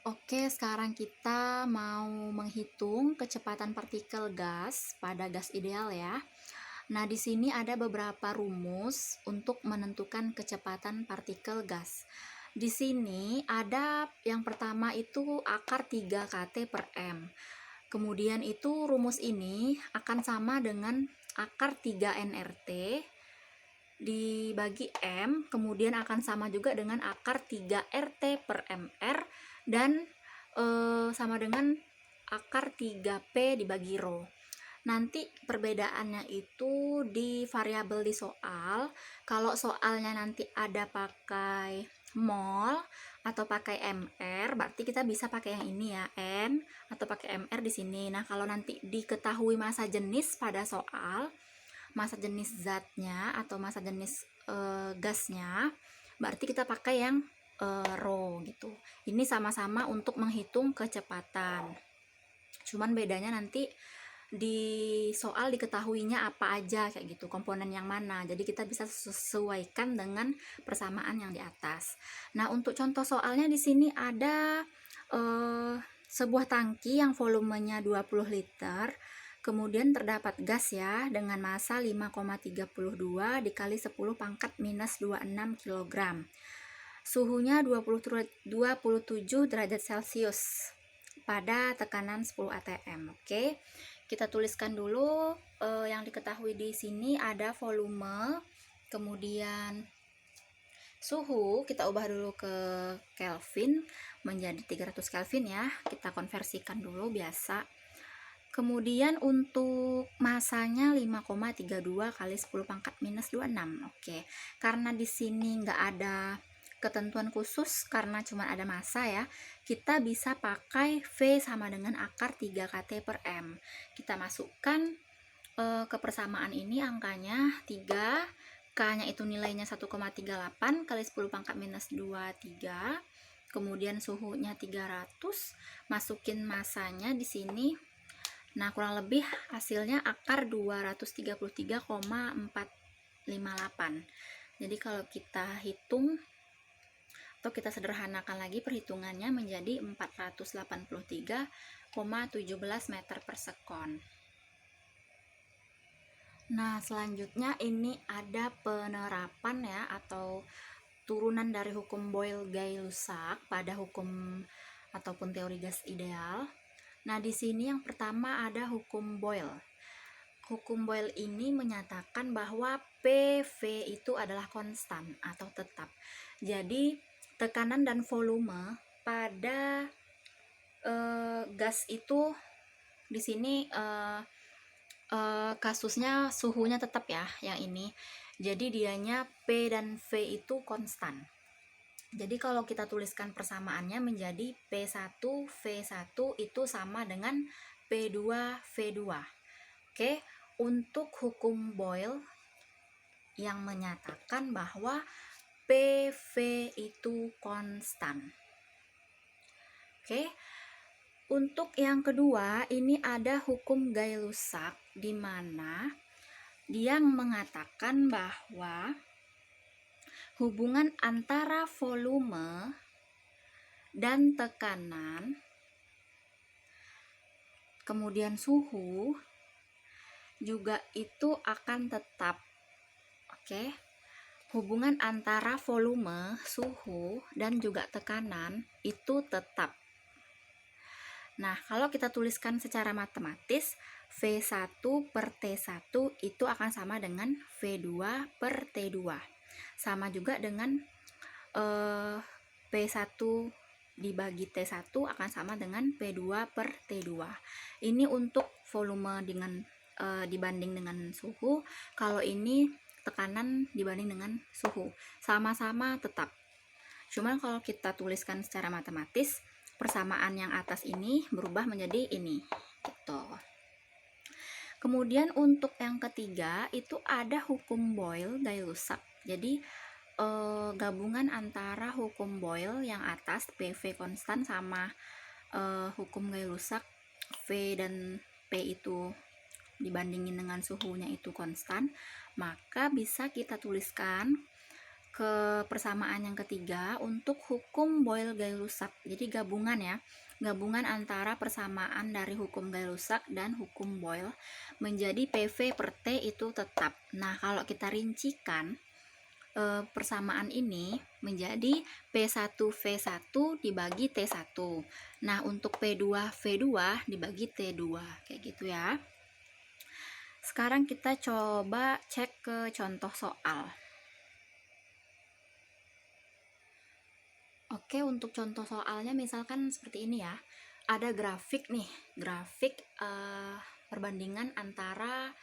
Oke, sekarang kita mau menghitung kecepatan partikel gas pada gas ideal ya. Nah, di sini ada beberapa rumus untuk menentukan kecepatan partikel gas. Di sini ada yang pertama itu akar 3 kT per M. Kemudian itu rumus ini akan sama dengan akar 3 nRT dibagi M, kemudian akan sama juga dengan akar 3 RT per MR, dan sama dengan akar 3P dibagi rho. Nanti perbedaannya itu di variabel di soal. Kalau soalnya nanti ada pakai mol atau pakai MR, berarti kita bisa pakai yang ini ya, M, atau pakai MR di sini. Nah, kalau nanti diketahui massa jenis pada soal, massa jenis zatnya atau massa jenis gasnya, berarti kita pakai yang rho gitu. Ini sama-sama untuk menghitung kecepatan. Cuman bedanya nanti di soal diketahuinya apa aja kayak gitu, komponen yang mana. Jadi kita bisa sesuaikan dengan persamaan yang di atas. Nah, untuk contoh soalnya di sini ada sebuah tangki yang volumenya 20 liter. Kemudian terdapat gas ya dengan massa 5,32 dikali 10 pangkat minus 26 kg. Suhunya 27 derajat Celcius pada tekanan 10 atm. Oke. Kita tuliskan dulu yang diketahui di sini ada volume, kemudian suhu kita ubah dulu ke Kelvin menjadi 300 Kelvin ya. Kita konversikan dulu biasa. Kemudian untuk masanya 5,32 kali 10 pangkat minus 26. Oke. Karena di sini nggak ada ketentuan khusus karena cuma ada massa ya, kita bisa pakai V sama dengan akar 3 kT per M. Kita masukkan ke persamaan ini angkanya 3, K-nya itu nilainya 1,38 kali 10 pangkat minus 23, kemudian suhunya 300, masukin massanya di sini. Nah, kurang lebih hasilnya akar 233,458. Jadi kalau kita hitung atau kita sederhanakan lagi perhitungannya menjadi 483,17 meter per sekon. Nah, selanjutnya ini ada penerapan ya atau turunan dari hukum Boyle-Gay-Lussac pada hukum ataupun teori gas ideal. Nah, di sini yang pertama ada hukum Boyle. Hukum Boyle ini menyatakan bahwa PV itu adalah konstan atau tetap. Jadi, tekanan dan volume pada gas itu di sini kasusnya suhunya tetap ya, yang ini. Jadi dianya P dan V itu konstan. Jadi kalau kita tuliskan persamaannya menjadi P1 V1 itu sama dengan P2 V2. Oke, untuk hukum Boyle yang menyatakan bahwa PV itu konstan. Oke. Untuk yang kedua, ini ada hukum Gay-Lussac di mana dia mengatakan bahwa hubungan antara volume dan tekanan kemudian suhu juga itu akan tetap. Oke. Hubungan antara volume, suhu, dan juga tekanan itu tetap. Nah, kalau kita tuliskan secara matematis, V1 per T1 itu akan sama dengan V2 per T2. Sama juga dengan P1 dibagi T1 akan sama dengan P2 per T2. Ini untuk volume dengan dibanding dengan suhu. Kalau ini tekanan dibanding dengan suhu. Sama-sama tetap. Cuman kalau kita tuliskan secara matematis, persamaan yang atas ini berubah menjadi ini gitu. Kemudian untuk yang ketiga itu ada hukum Boyle-Gay-Lussac. Jadi gabungan antara hukum Boyle yang atas PV konstan sama hukum Gay-Lussac V dan P itu dibandingin dengan suhunya itu konstan, maka bisa kita tuliskan ke persamaan yang ketiga untuk hukum Boyle-Gay-Lussac. Jadi gabungan ya, gabungan antara persamaan dari hukum Gay-Lussac dan hukum Boyle menjadi PV per T itu tetap. Nah, kalau kita rincikan persamaan ini menjadi P1V1 dibagi T1. Nah, untuk P2V2 dibagi T2, kayak gitu ya. Sekarang kita coba cek ke contoh soal. Oke, untuk contoh soalnya misalkan seperti ini ya. Ada grafik nih, grafik perbandingan antara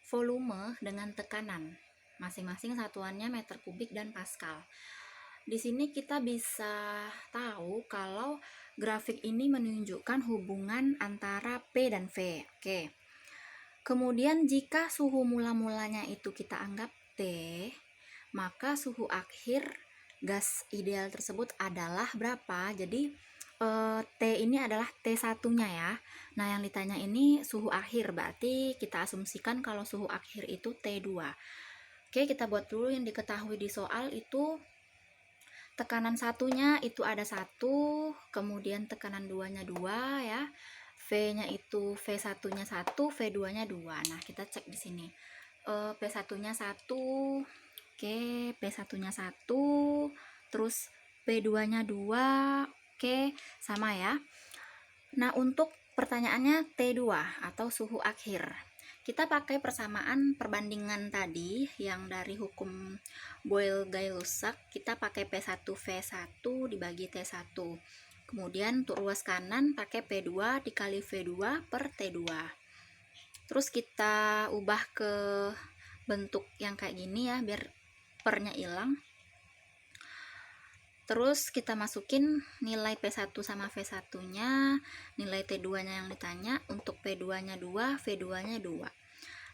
volume dengan tekanan. Masing-masing satuannya meter kubik dan pascal. Di sini kita bisa tahu kalau grafik ini menunjukkan hubungan antara P dan V. Oke. Kemudian jika suhu mula-mulanya itu kita anggap T, maka suhu akhir gas ideal tersebut adalah berapa? Jadi T ini adalah T1-nya ya. Nah, yang ditanya ini suhu akhir, berarti kita asumsikan kalau suhu akhir itu T2. Oke, kita buat dulu yang diketahui di soal itu tekanan satunya itu ada 1, kemudian tekanan 2-nya 2 ya. V-nya itu V1-nya 1, V2-nya 2. Nah, kita cek di sini. P1-nya 1. Oke, P1-nya 1, terus P2-nya 2. Oke, sama ya. Nah, untuk pertanyaannya T2 atau suhu akhir. Kita pakai persamaan perbandingan tadi yang dari hukum Boyle-Gay-Lussac, kita pakai P1V1 dibagi T1. Kemudian untuk ruas kanan pakai P2 dikali V2 per T2. Terus kita ubah ke bentuk yang kayak gini ya, biar pernya hilang. Terus kita masukin nilai P1 sama V1-nya, nilai T2-nya yang ditanya. Untuk P2-nya 2, V2-nya 2.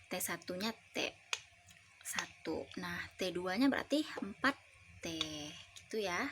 T1-nya T1. Nah, T2-nya berarti 4T. Gitu ya.